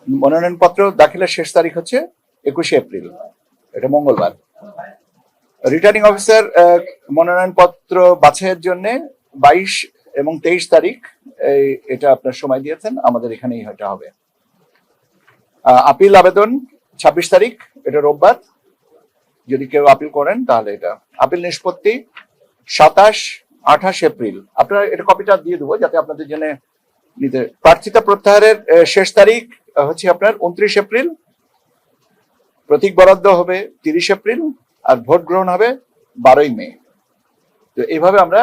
মনোনয়নপত্র দাখিলের শেষ তারিখ হচ্ছে 21শে এপ্রিল, এটা মঙ্গলবার। রিটার্নিং অফিসার মনোনয়নপত্র বাছাইয়ের জন্য 22 এবং 23 তারিখ এটা আপনার সময় দিয়েছেন, আমাদের এখানেই এটা হবে। আপিল আবেদন 26 তারিখ, এটা রোববার, যদি কেউ আপিল করেন তাহলে এটা। আপিল নিষ্পত্তি 27-28 এপ্রিল, আপনারা এটা কপিটা দিয়ে দেবো যাতে আপনাদের জন্য নিতে। প্রার্থিতা প্রত্যাহারের শেষ তারিখ হচ্ছে আপনার 29 এপ্রিল, প্রতীক বরাদ্দ হবে 30 এপ্রিল, আর ভোট গ্রহণ হবে 12ই মে। তো এইভাবে আমরা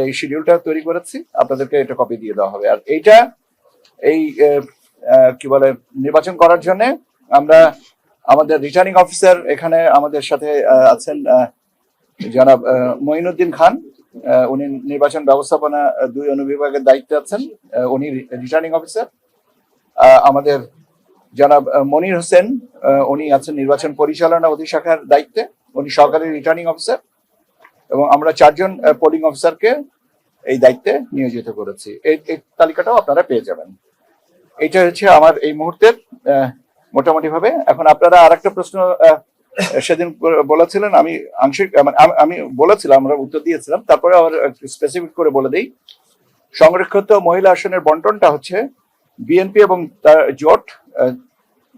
এই শিডিউলটা তৈরি করেছি, আপনাদেরকে এটা কপি দিয়ে দেওয়া হবে। আর এইটা এই কি বলে নির্বাচন করার জন্য আমরা আমাদের রিটার্নিং অফিসার এখানে আমাদের সাথে আছেন জনাব মঈনুদ্দিন খান, উনি নির্বাচন ব্যবস্থাপনা 2 অনুবিভাগের দায়িত্বে আছেন, উনি রিটার্নিং অফিসার। আমাদের জনাব মনির হোসেন, উনি আছেন নির্বাচন পরিচালনা অধিশাখার দায়িত্বে, উনি সহকারী রিটার্নিং অফিসার। এবং আমরা 4 জন পোলিং অফিসারকে এই দায়িত্বে নিয়োজিত করেছি। এই তালিকাটাও আপনারা পেয়ে যাবেন। এইটা হচ্ছে আমার এই মুহূর্তের মোটামুটি ভাবে। এখন আপনারা আরেকটা প্রশ্ন সেদিন বলেছিলেন, আমি আংশিক আমি বলেছিলাম, আমরা উত্তর দিয়েছিলাম, তারপরে আবার স্পেসিফিক করে বলে দিই। সংরক্ষিত মহিলা আসনের বন্টনটা হচ্ছে বিএনপি এবং তার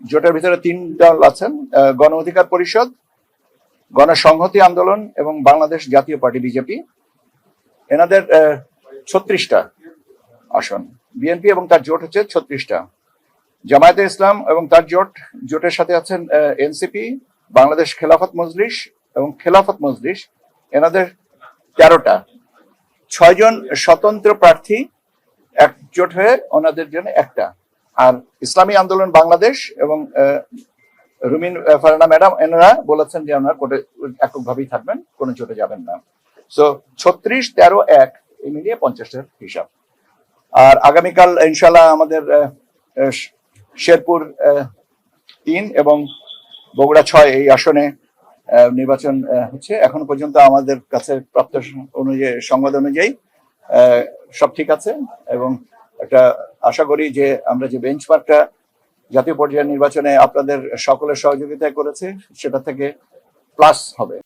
জোটের ভিতরে 3 দল আছেন, গণ অধিকার পরিষদ, গণসংহতি আন্দোলন এবং বাংলাদেশ জাতীয় পার্টি বিজেপি। এনাদের 36টা আসন, বিএনপি এবং তার জোট হচ্ছে 36টা। জামায়াতে ইসলাম এবং তার জোটের সাথে আছেন এনসিপি, বাংলাদেশ খেলাফত মজলিস এবং খেলাফত মজলিস, এনাদের 13টা। 6 জন স্বতন্ত্র প্রার্থী একজোট হয়ে ওনাদের জন্য একটা। আর ইসলামী আন্দোলন বাংলাদেশ এবং রুমিন ফারহানা ম্যাডাম এনারা বলেছেন যে ওনারা কোর্টে এককভাবেই থাকবেন, কোনো জোটে যাবেন না। সো 36, 13, 1 এই মিলিয়ে 50-এর হিসাব। আর আগামীকাল ইনশাল্লাহ আমাদের শেরপুর 3 এবং বগুড়া 6 এই আসনে নির্বাচন হচ্ছে। এখন পর্যন্ত আমাদের কাছে প্রাপ্ত অনুযায়ী সংবাদ অনুযায়ী সব ঠিক আছে, এবং একটা আশা করি যে আমরা যে বেঞ্চমার্কটা জাতীয় পর্যায়ের নির্বাচনে আপনাদের সকলের সহযোগিতায় করেছি সেটা থেকে প্লাস হবে।